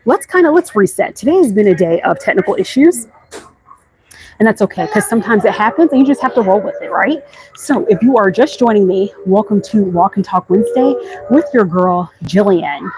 let's reset. Today has been a day of technical issues. And that's okay, because sometimes it happens and you just have to roll with it, right? So if you are just joining me, welcome to Walk and Talk Wednesday with your girl, Jillian.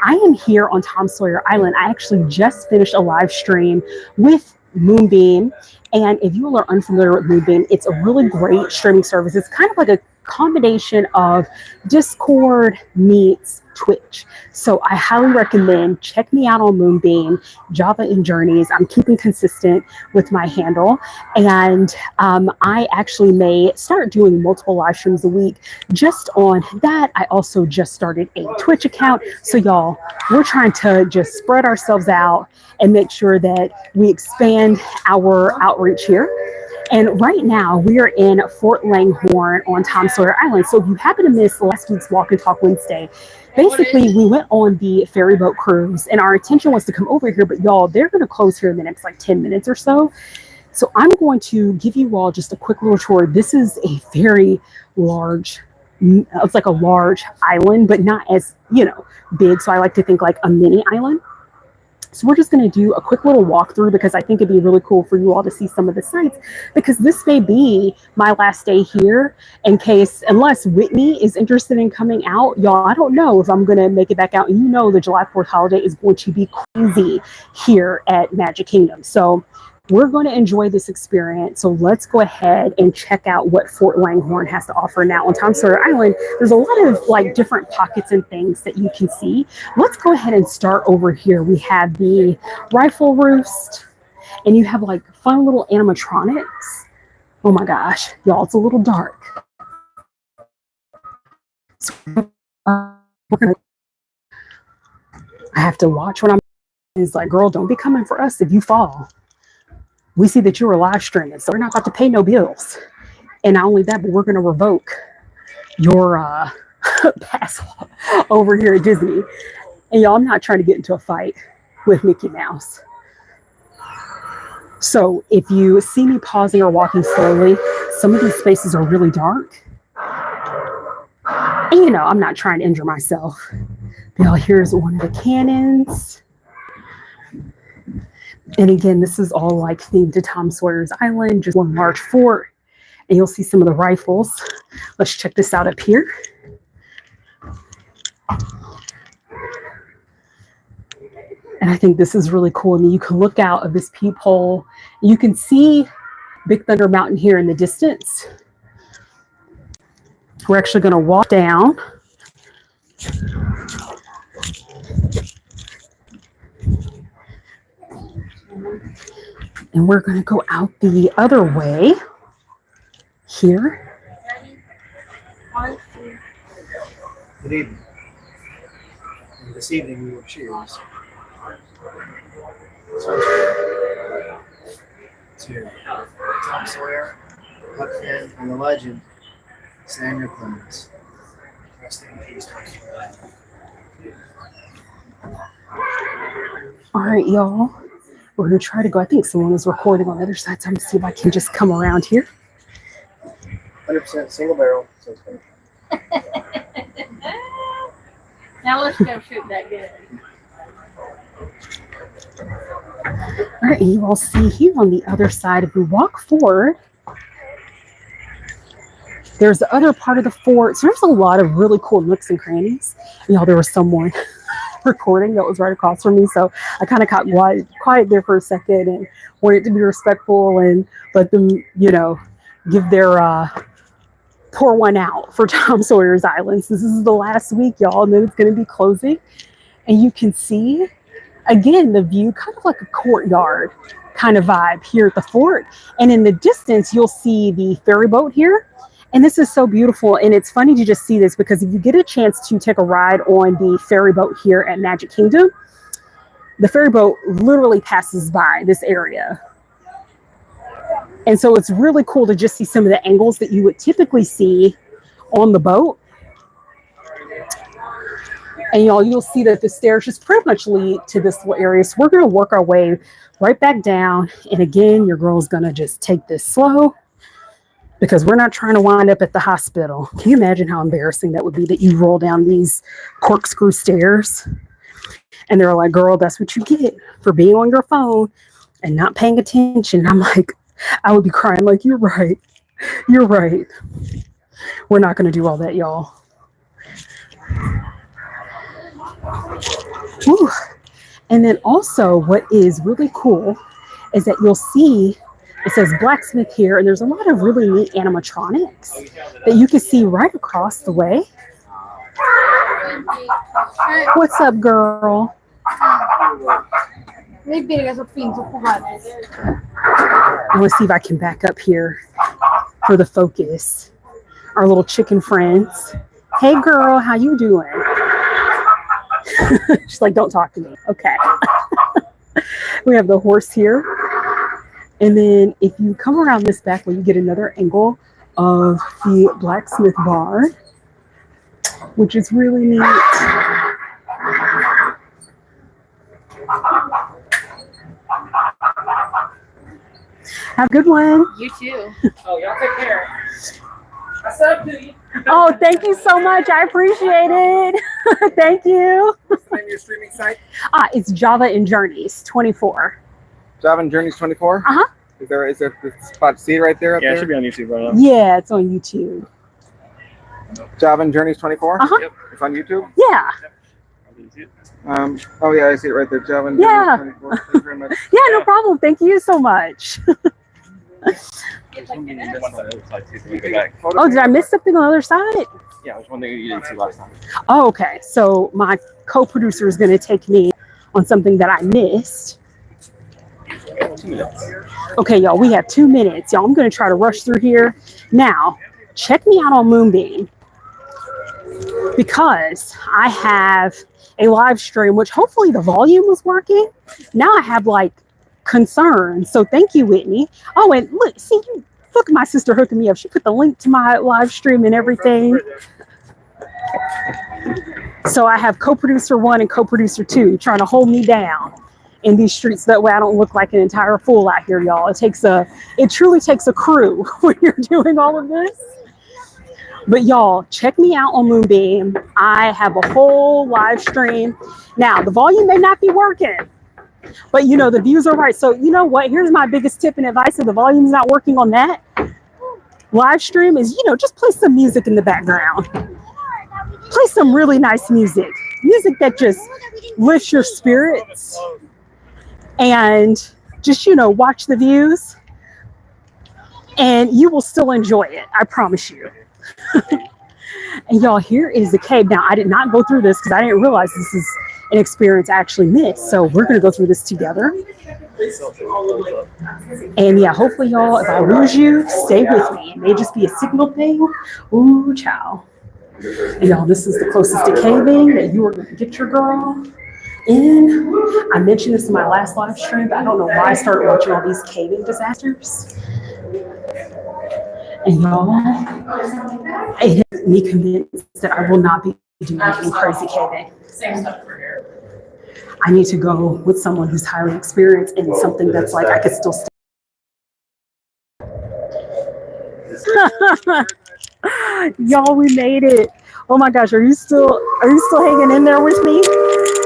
I am here on Tom Swayer Island. I actually just finished a live stream with Moonbeam. And if you are unfamiliar with Moonbeam, it's a really great streaming service. It's kind of like a combination of Discord meets Twitch. So I highly recommend check me out on Moonbeam, Java and Journeys. I'm keeping consistent with my handle. And I actually may start doing multiple live streams a week just on that. I also just started a Twitch account. So y'all, we're trying to just spread ourselves out and make sure that we expand our outreach here. And right now we are in Fort Langhorne on Tom Swayer Island. So if you happen to miss last week's Walk and Talk Wednesday, basically we went on the ferry boat cruise and our intention was to come over here, but y'all, they're going to close here in the next like 10 minutes or so. So I'm going to give you all just a quick little tour. This is a very large, it's like a large island, but not as, big. So I like to think like a mini island. So we're just going to do a quick little walkthrough because I think it'd be really cool for you all to see some of the sites, because this may be my last day here unless Whitney is interested in coming out. Y'all, I don't know if I'm going to make it back out. And the July 4th holiday is going to be crazy here at Magic Kingdom. So we're going to enjoy this experience. So let's go ahead and check out what Fort Langhorne has to offer now on Tom Swayer Island. There's a lot of like different pockets and things that you can see. Let's go ahead and start over here. We have the rifle roost and you have like fun little animatronics. Oh my gosh, y'all, it's a little dark. So, I have to watch when it's like, girl, don't be coming for us if you fall. We see that you were live streaming, so we're not about to pay no bills. And not only that, but we're going to revoke your pass over here at Disney. And y'all, I'm not trying to get into a fight with Mickey Mouse. So if you see me pausing or walking slowly, some of these spaces are really dark. And I'm not trying to injure myself. Y'all, here's one of the cannons. And again, this is all like themed to Tom Sawyer's Island, just one large fort. And you'll see some of the rifles. Let's check this out up here. And I think this is really cool. I mean, you can look out of this peephole. You can see Big Thunder Mountain here in the distance. We're actually going to walk down. And we're going to go out the other way here. Good evening. And this evening we will cheers to Tom Sawyer, Huck Finn, and the legend Samuel Clemens. Rest in peace, Tom Sawyer. All right, y'all. We're going to try to go. I think someone is recording on the other side, so I'm going to see if I can just come around here. 100% single barrel. So it's good. Now let's go shoot that gun. All right, you all see here on the other side, if we walk forward, there's the other part of the fort. So there's a lot of really cool nooks and crannies. There was someone recording that was right across from me, so I kind of got quiet there for a second and wanted to be respectful and let them give their pour one out for Tom Sawyer's Island. So this is the last week, y'all, and then it's going to be closing. And you can see again the view, kind of like a courtyard kind of vibe here at the fort. And in the distance you'll see the ferry boat here. And this is so beautiful. And it's funny to just see this, because if you get a chance to take a ride on the ferry boat here at Magic Kingdom, the ferry boat literally passes by this area. And so it's really cool to just see some of the angles that you would typically see on the boat. And you'll see that the stairs just pretty much lead to this little area. So we're going to work our way right back down. And again, your girl's going to just take this slow, because we're not trying to wind up at the hospital. Can you imagine how embarrassing that would be, that you roll down these corkscrew stairs? And they're like, girl, that's what you get for being on your phone and not paying attention. I'm like, I would be crying like, you're right. You're right. We're not going to do all that, y'all. Whew. And then also what is really cool is that you'll see it says blacksmith here, and there's a lot of really neat animatronics that you can see right across the way. What's up, girl? I want to see if I can back up here for the focus. Our little chicken friends. Hey, girl, how you doing? She's like, don't talk to me. Okay. We have the horse here. And then if you come around this back way, you get another angle of the blacksmith bar, which is really neat. Have a good one. You too. Oh, y'all take care. I said up to you. Oh, thank you so much. I appreciate it. Thank you. What's the name of your streaming site? It's Java and Journeys 24. Java and Journeys 24? Uh-huh. Is there the spot to see it right there? Yeah, it should be on YouTube right now. Yeah, it's on YouTube. Java and Journeys 24? Uh-huh. Yep. It's on YouTube? Yeah. Oh yeah, I see it right there. Java and Yeah. Journeys 24. Thank you very much. Yeah, no problem. Thank you so much. Oh, did I miss something on the other side? Yeah, there's one thing you didn't see last time. Oh, okay. So my co-producer is going to take me on something that I missed. 2 minutes. Okay, y'all, we have 2 minutes. Y'all, I'm going to try to rush through here. Now, check me out on Moonbeam because I have a live stream, which hopefully the volume was working. Now I have like concerns. So thank you, Whitney. Oh, and look, see, look at my sister hooking me up. She put the link to my live stream and everything. So I have co-producer 1 and co-producer 2 trying to hold me down in these streets. That way I don't look like an entire fool out here, y'all. It truly takes a crew when you're doing all of this. But y'all, check me out on Moonbeam. I have a whole live stream. Now, the volume may not be working, but you know, the views are right. So you know what? Here's my biggest tip and advice. If the volume's not working on that live stream is, just play some music in the background. Play some really nice music. Music that just lifts your spirits. And just, watch the views. And you will still enjoy it. I promise you. And y'all, here is the cave. Now, I did not go through this because I didn't realize this is an experience I actually missed. So we're going to go through this together. And yeah, hopefully y'all, if I lose you, stay with me. It may just be a signal thing. Ooh, ciao. And y'all, this is the closest to caving that you are going to get your girl in. I mentioned this in my last live stream, but I don't know why I started watching all these caving disasters. And y'all, it has me convinced that I will not be doing any crazy caving. Same stuff for here. I need to go with someone who's highly experienced in something that's like I could still stay. Y'all, we made it. Oh my gosh, are you still hanging in there with me?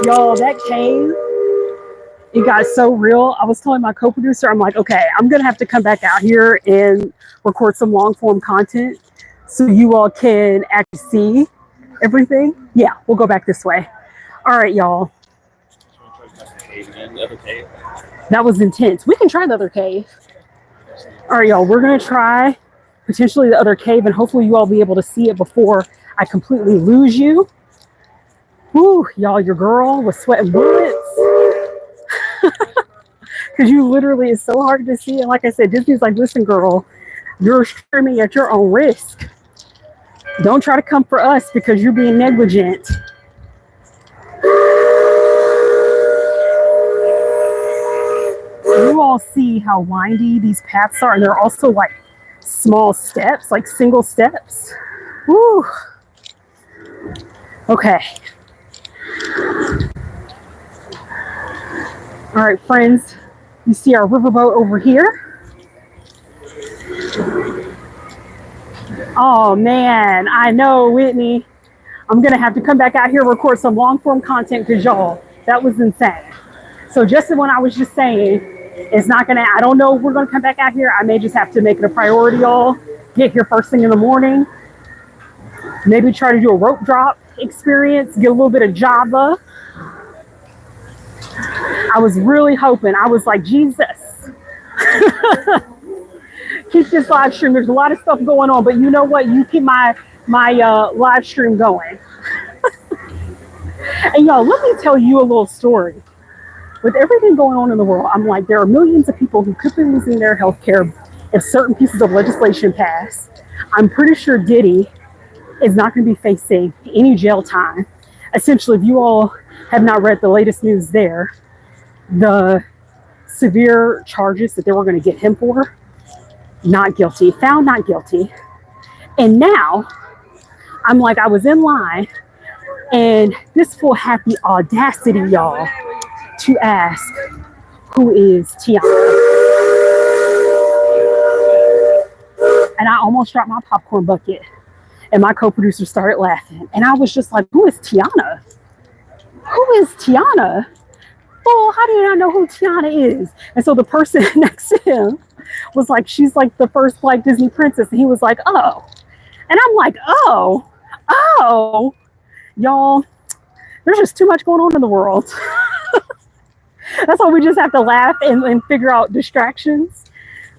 Y'all, that cave, it got so real. I was telling my co-producer, I'm like, okay, I'm gonna have to come back out here and record some long form content so you all can actually see everything. Yeah, we'll go back this way. All right, y'all. That was intense. We can try the other cave. All right, y'all, we're gonna try potentially the other cave, and hopefully you all be able to see it before I completely lose you. Woo, y'all, your girl was sweating bullets. Because you literally, it's so hard to see. And like I said, Disney's like, listen, girl, you're streaming at your own risk. Don't try to come for us because you're being negligent. You all see how windy these paths are, and they're also like small steps, like single steps. Woo. Okay. All right, friends, you see our riverboat over here. Oh man, I know, Whitney. I'm gonna have to come back out here and record some long form content because y'all, That was insane. So just when I was just saying, it's not gonna, I don't know if we're gonna come back out here. I may just have to make it a priority, y'all. Get here first thing in the morning. Maybe try to do a rope drop experience, get a little bit of Java. I was really hoping, I was like, Jesus. Keep this live stream. There's a lot of stuff going on, but you know what? You keep my live stream going. And y'all, let me tell you a little story. With everything going on in the world, I'm like, there are millions of people who could be losing their health care if certain pieces of legislation pass. I'm pretty sure Diddy is not going to be facing any jail time. Essentially, if you all have not read the latest news there, the severe charges that they were going to get him for, not guilty, found not guilty. And now, I'm like, I was in line, and this fool had the audacity, y'all, to ask, who is Tiana? And I almost dropped my popcorn bucket, and my co-producer started laughing. And I was just like, who is Tiana? Who is Tiana? Oh, how do you not know who Tiana is? And so the person next to him was like, she's like the first Black Disney princess. And he was like, oh. And I'm like, oh. Y'all, there's just too much going on in the world. That's why we just have to laugh and figure out distractions,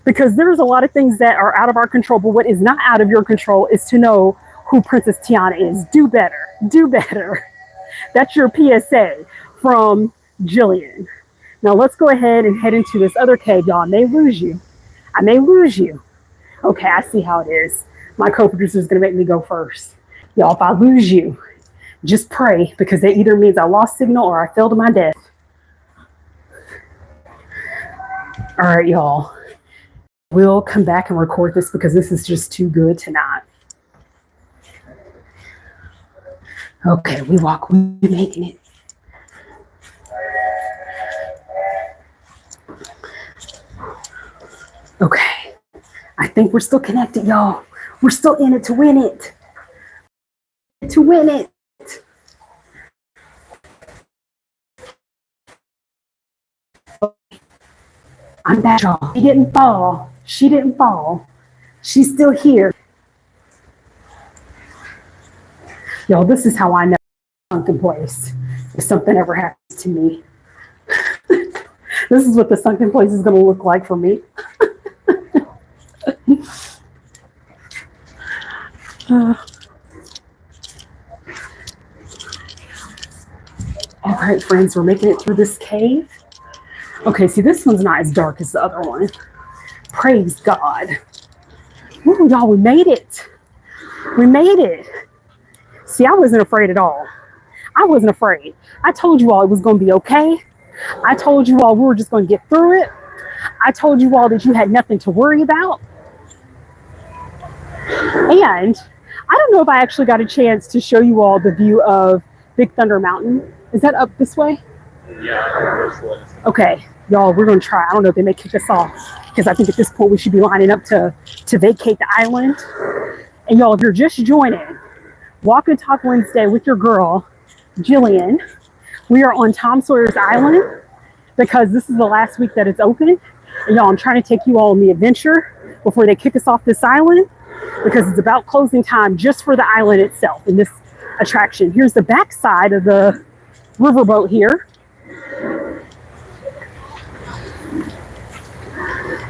because there's a lot of things that are out of our control, but what is not out of your control is to know who Princess Tiana is. Do better. Do better. That's your PSA from Jillian. Now let's go ahead and head into this other cave, y'all. I may lose you. Okay, I see how it is. My co-producer is going to make me go first. Y'all, if I lose you, just pray, because that either means I lost signal or I fell to my death. All right, y'all. We'll come back and record this because this is just too good to not. Okay, we making it. Okay, I think we're still connected, y'all. We're still in it to win it. To win it. I'm back, y'all. She didn't fall. She's still here. Y'all, this is how I know sunken place. If something ever happens to me. This is what the sunken place is going to look like for me. All right, friends, we're making it through this cave. Okay, see, this one's not as dark as the other one. Praise God. Ooh, y'all, we made it. We made it. See, I wasn't afraid at all. I wasn't afraid. I told you all it was going to be okay. I told you all we were just going to get through it. I told you all that you had nothing to worry about. And I don't know if I actually got a chance to show you all the view of Big Thunder Mountain. Is that up this way? Yeah. Okay, y'all, we're going to try. I don't know if they may kick us off, because I think at this point we should be lining up to vacate the island. And y'all, if you're just joining, Walk and Talk Wednesday with your girl, Jillian. We are on Tom Sawyer's Island because this is the last week that it's open. And y'all, I'm trying to take you all on the adventure before they kick us off this island, because it's about closing time just for the island itself and this attraction. Here's the back side of the riverboat here.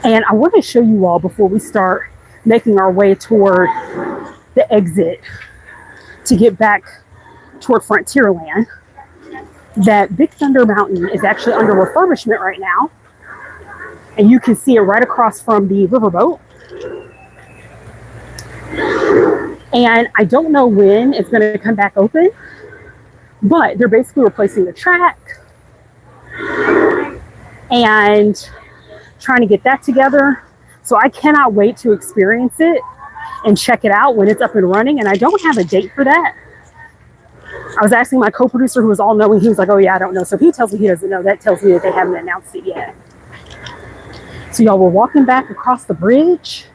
And I want to show you all before we start making our way toward the exit to get back toward Frontierland, that Big Thunder Mountain is actually under refurbishment right now. And you can see it right across from the riverboat. And I don't know when it's going to come back open, but they're basically replacing the track and trying to get that together. So I cannot wait to experience it and check it out when it's up and running. And I don't have a date for that. I was asking my co-producer, who was all knowing. He was like, oh yeah, I don't know. So if he tells me he doesn't know, that tells me that they haven't announced it yet. So y'all, we're walking back across the bridge.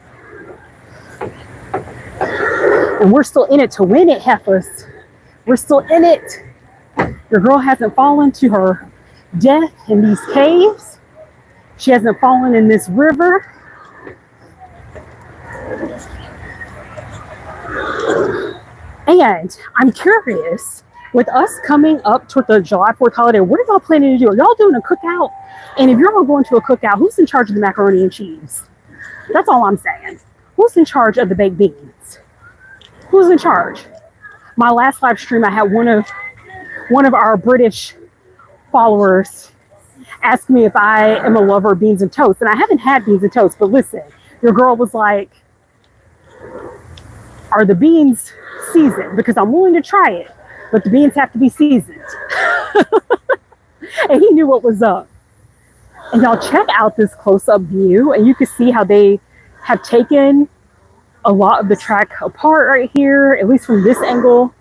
And we're still in it to win it, Heffas. We're still in it. Your girl hasn't fallen to her death in these caves. She hasn't fallen in this river. And I'm curious, with us coming up toward the July 4th holiday, what are y'all planning to do? Are y'all doing a cookout? And if you're all going to a cookout, who's in charge of the macaroni and cheese? That's all I'm saying. Who's in charge of the baked beans? Who's in charge? My last live stream, I had one of our British followers ask me if I am a lover of beans and toast. And I haven't had beans and toast, but listen, your girl was like, are the beans seasoned? Because I'm willing to try it, but the beans have to be seasoned. And he knew what was up. And y'all check out this close-up view, and you can see how they have taken a lot of the track apart right here, at least from this angle.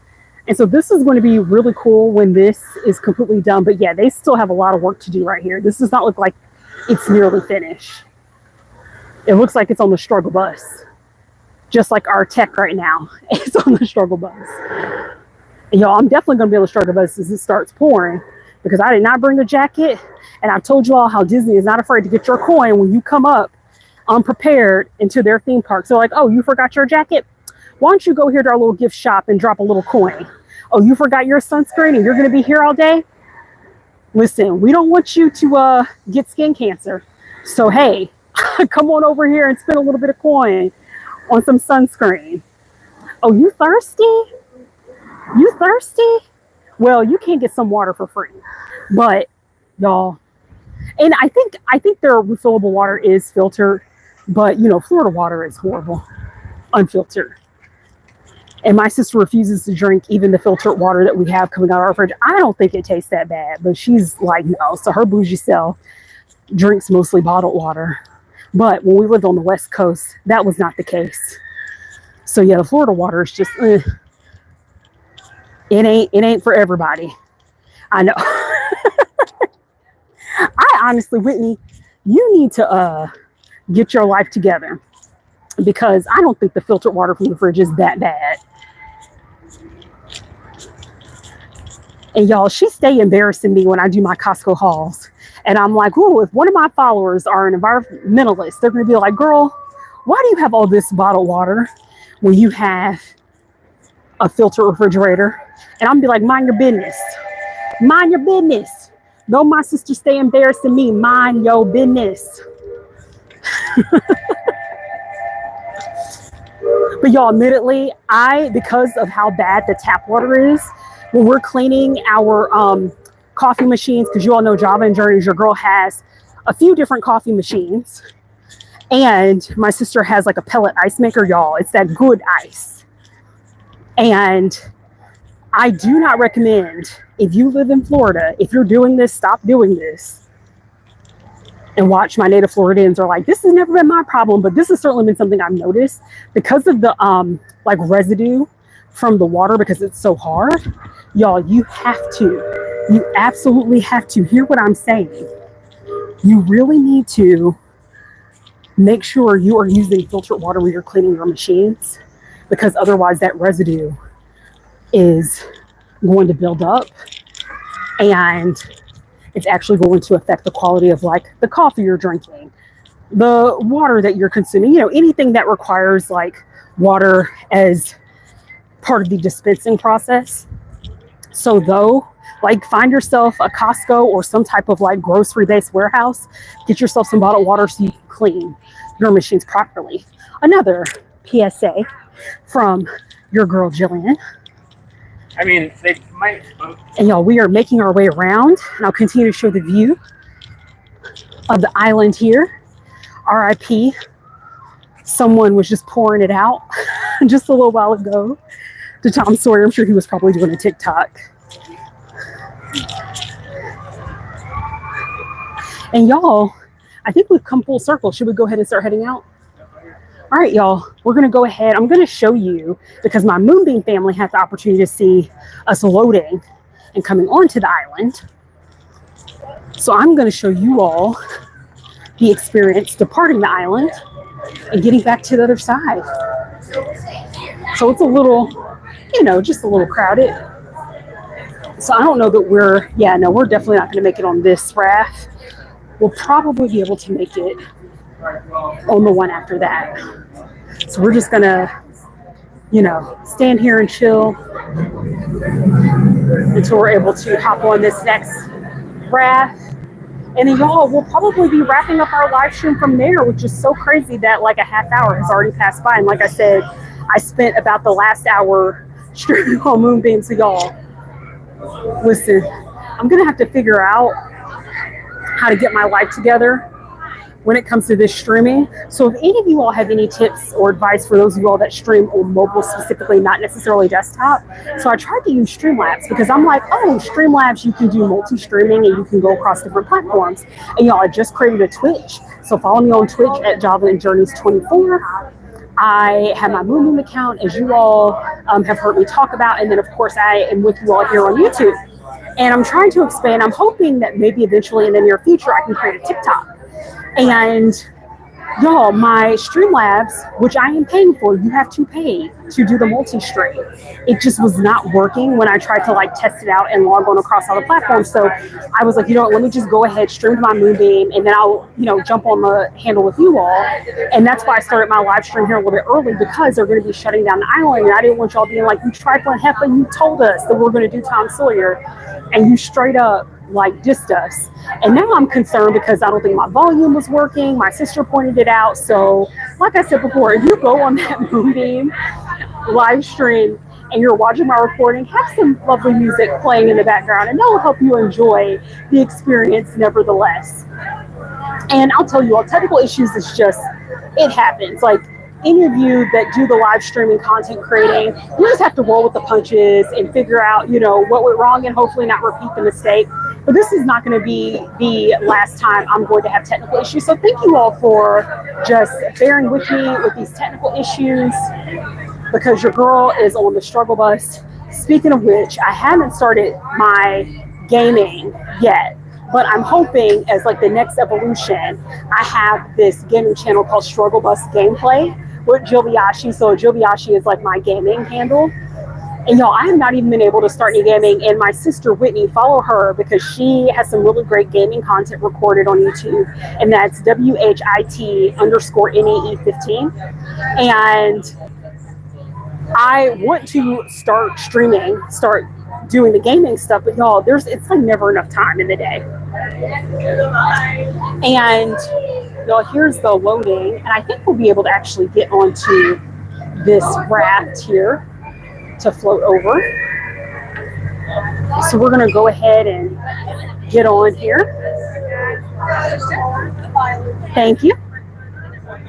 And so this is going to be really cool when this is completely done. But yeah, they still have a lot of work to do right here. This does not look like it's nearly finished. It looks like it's on the struggle bus. Just like our tech right now. It's on the struggle bus. And y'all, I'm definitely going to be on the struggle bus as it starts pouring. Because I did not bring a jacket. And I've told you all how Disney is not afraid to get your coin when you come up unprepared into their theme park. So like, oh, you forgot your jacket? Why don't you go here to our little gift shop and drop a little coin? Oh, you forgot your sunscreen and you're going to be here all day? Listen, we don't want you to get skin cancer. So, hey, come on over here and spend a little bit of coin on some sunscreen. Oh, you thirsty? You thirsty? Well, you can get some water for free. But, y'all, and I think their refillable water is filtered. But, you know, Florida water is horrible. Unfiltered. And my sister refuses to drink even the filtered water that we have coming out of our fridge. I don't think it tastes that bad, but she's like, no. So her bougie self drinks mostly bottled water. But when we lived on the West Coast, that was not the case. So yeah, the Florida water is just, it ain't for everybody. I know. I honestly, Whitney, you need to get your life together, because I don't think the filtered water from the fridge is that bad. And y'all, she stay embarrassing me when I do my Costco hauls. And I'm like, ooh, if one of my followers are an environmentalist, they're going to be like, girl, why do you have all this bottled water when you have a filtered refrigerator? And I'm going to be like, mind your business. Mind your business. Don't my sister stay embarrassing me. Mind your business. But y'all, admittedly, because of how bad the tap water is, when we're cleaning our coffee machines, because you all know Java and Journeys, your girl has a few different coffee machines. And my sister has like a pellet ice maker, y'all. It's that good ice. And I do not recommend, if you live in Florida, if you're doing this, stop doing this. And watch, my native Floridians are like, this has never been my problem, but this has certainly been something I've noticed because of the like residue from the water, because it's so hard. Y'all, you absolutely have to hear what I'm saying. You really need to make sure you are using filtered water when you're cleaning your machines, because otherwise that residue is going to build up and it's actually going to affect the quality of like the coffee you're drinking, the water that you're consuming, you know, anything that requires like water as part of the dispensing process. So though, like, find yourself a Costco or some type of like grocery based warehouse, get yourself some bottled water so you can clean your machines properly. Another PSA from your girl Jillian. I mean, they might. And y'all, we are making our way around, and I'll continue to show the view of the island here. RIP. Someone was just pouring it out just a little while ago to Tom Swayer. I'm sure he was probably doing a TikTok. And y'all, I think we've come full circle. Should we go ahead and start heading out? All right, y'all, we're going to go ahead. I'm going to show you, because my Moonbeam family had the opportunity to see us loading and coming onto the island. So I'm going to show you all the experience departing the island and getting back to the other side. So it's a little, you know, just a little crowded. So I don't know that we're definitely not going to make it on this raft. We'll probably be able to make it on the one after that. So we're just going to, stand here and chill until we're able to hop on this next raft. And then y'all, we'll probably be wrapping up our live stream from there, which is so crazy that like a half hour has already passed by. And like I said, I spent about the last hour streaming on Moonbeam. So y'all, listen, I'm going to have to figure out how to get my life together when it comes to this streaming. So if any of you all have any tips or advice for those of you all that stream on mobile specifically, not necessarily desktop. So I tried to use Streamlabs because I'm like, oh, Streamlabs, you can do multi-streaming and you can go across different platforms. And y'all, I just created a Twitch. So follow me on Twitch at Java and Journeys 24. I have my Moonbeam account, as you all have heard me talk about. And then of course I am with you all here on YouTube. And I'm trying to expand. I'm hoping that maybe eventually in the near future, I can create a TikTok. And y'all, my Streamlabs, which I am paying for, you have to pay to do the multi-stream. It just was not working when I tried to like test it out and log on across all the platforms. So I was like, let me just go ahead, stream to my Moonbeam, and then I'll, jump on the handle with you all. And that's why I started my live stream here a little bit early, because they're going to be shutting down the island. And I didn't want y'all being like, you trifling heifer, you told us that we're going to do Tom Sawyer, and you straight up like dissed us. And now I'm concerned because I don't think my volume was working. My sister pointed it out. So like I said before, if you go on that Moonbeam live stream and you're watching my recording, have some lovely music playing in the background, and that will help you enjoy the experience nevertheless. And I'll tell you all, technical issues is just, it happens. Like any of you that do the live streaming content creating, you just have to roll with the punches and figure out, what went wrong and hopefully not repeat the mistake. But this is not going to be the last time I'm going to have technical issues. So thank you all for just bearing with me with these technical issues, because your girl is on the struggle bus. Speaking of which, I haven't started my gaming yet, but I'm hoping as like the next evolution, I have this gaming channel called Struggle Bus Gameplay with Jillian. So Jillian is like my gaming handle. And y'all, I have not even been able to start any gaming. And my sister Whitney, follow her because she has some really great gaming content recorded on YouTube. And that's WHIT_NEE15. And I want to start streaming, start doing the gaming stuff. But y'all, it's like never enough time in the day. And y'all, here's the loading. And I think we'll be able to actually get onto this raft here to float over. So we're going to go ahead and get on here. Thank you. All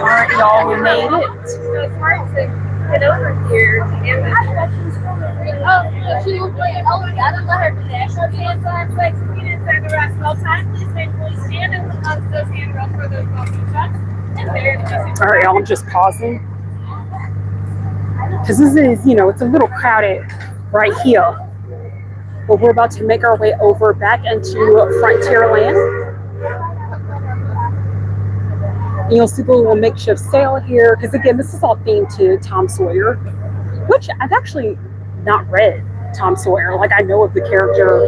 right, y'all, we made it. Get over here. I have questions for her. She will play. Oh, I don't let her do that. She'll be inside, like, inside the rest of the time. Please stand and look up those handrails for those walking shots. All right, y'all, I'm just pausing. Because this is, it's a little crowded right here. But we're about to make our way over back into Frontierland. And you'll see a little makeshift sail here, because again, this is all themed to Tom Sawyer, which I've actually not read Tom Sawyer. Like, I know of the character.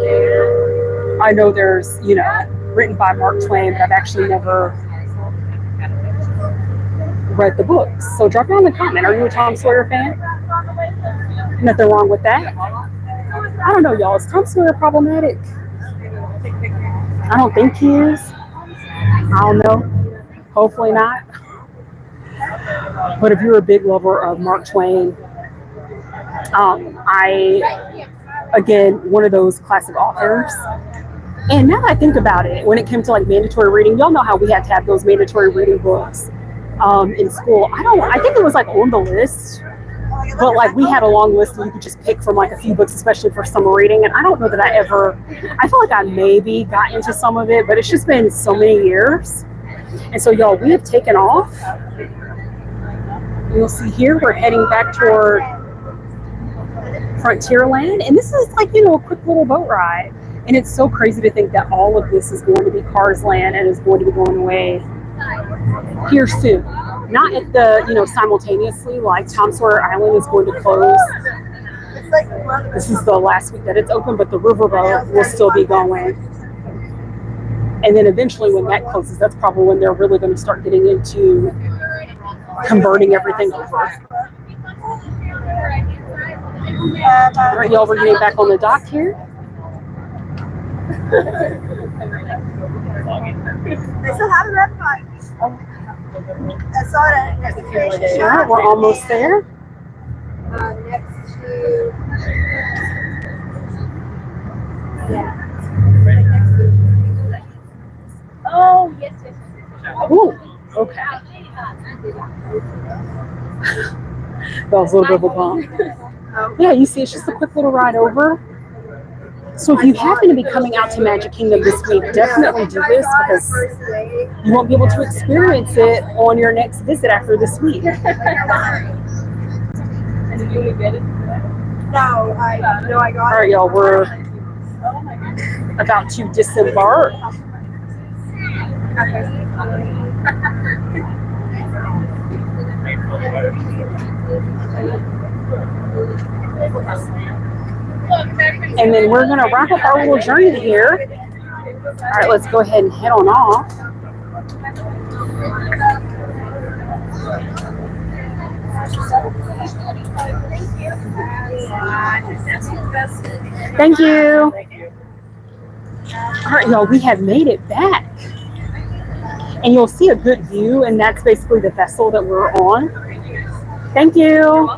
I know there's, written by Mark Twain, but I've actually never read the books. So drop down in the comment. Are you a Tom Sawyer fan? Nothing wrong with that. I don't know, y'all. Is Tom Sawyer problematic? I don't think he is. I don't know. Hopefully not. But if you're a big lover of Mark Twain, again, one of those classic authors. And now that I think about it, when it came to like mandatory reading, y'all know how we had to have those mandatory reading books in school. I think it was like on the list, but like we had a long list and you could just pick from like a few books, especially for summer reading. And I don't know that I feel like I maybe got into some of it, but it's just been so many years. And so y'all, we have taken off. You'll see here, we're heading back toward Frontierland. And this is like, a quick little boat ride. And it's so crazy to think that all of this is going to be Cars Land and is going to be going away here soon. not at the, simultaneously, like Tom Swayer Island is going to close. This is the last week that it's open, but the riverboat will still be going. And then eventually when that closes, that's probably when they're really going to start getting into converting everything over. All right, y'all, we're getting back on the dock here. They still have a red pipe. I saw it at the station. All right, we're almost there. Next to. Oh, yes, yes. Ooh, okay. That was a little bit of a bump. Yeah, you see, it's just a quick little ride over. So if you happen to be coming out to Magic Kingdom this week, definitely do this because you won't be able to experience it on your next visit after this week. And did you get it? No, I got All right, y'all, we're about to disembark. And then we're going to wrap up our little journey here. All right, let's go ahead and head on off. Thank you. All right, y'all, we have made it back. And you'll see a good view, and that's basically the vessel that we're on. Thank you.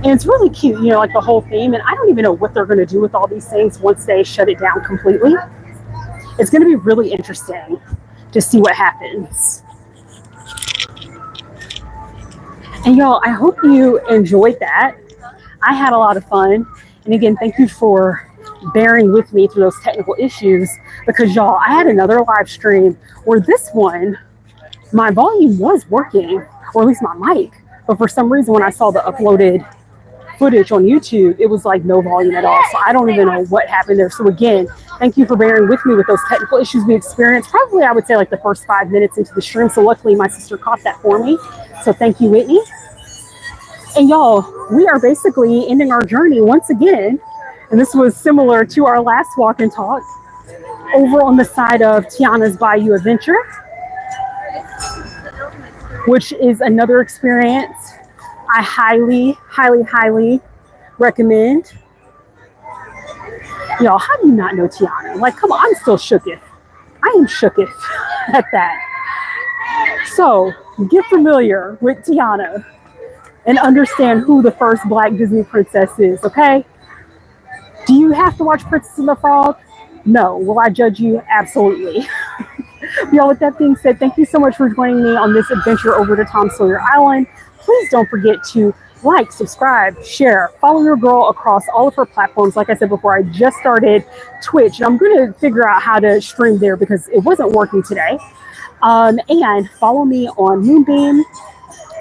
And it's really cute, like the whole theme. And I don't even know what they're going to do with all these things once they shut it down completely. It's going to be really interesting to see what happens. And y'all, I hope you enjoyed that. I had a lot of fun. And again, thank you for bearing with me through those technical issues because y'all, I had another live stream where this one, my volume was working, or at least my mic. But for some reason, when I saw the uploaded footage on YouTube, it was like no volume at all. So I don't even know what happened there. So again, thank you for bearing with me with those technical issues we experienced. Probably, I would say, like the first 5 minutes into the stream. So luckily, my sister caught that for me. So thank you, Whitney. And y'all, we are basically ending our journey once again. And this was similar to our last walk and talk over on the side of Tiana's Bayou Adventure, which is another experience I highly, highly, highly recommend. Y'all, how do you not know Tiana? Like, come on, I'm still shooketh. I am shooketh at that. So get familiar with Tiana and understand who the first Black Disney princess is, okay? Do you have to watch Princess and the Frog? No. Will I judge you? Absolutely. Y'all, with that being said, thank you so much for joining me on this adventure over to Tom Swayer Island. Please don't forget to like, subscribe, share, follow your girl across all of her platforms. Like I said before, I just started Twitch, and I'm going to figure out how to stream there because it wasn't working today. And follow me on Moonbeam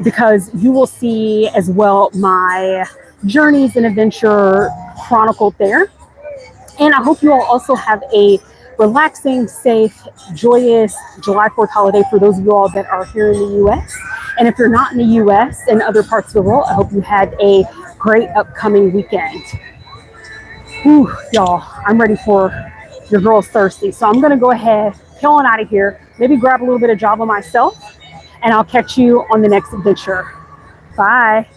because you will see as well my journeys and adventure chronicled there. And I hope you all also have a relaxing, safe, joyous July 4th holiday for those of you all that are here in the U.S. And if you're not in the U.S. and other parts of the world, I hope you had a great upcoming weekend. Whew, y'all, I'm ready for your girl's thirsty. So I'm going to go ahead, heal on out of here, maybe grab a little bit of Java myself, and I'll catch you on the next adventure. Bye.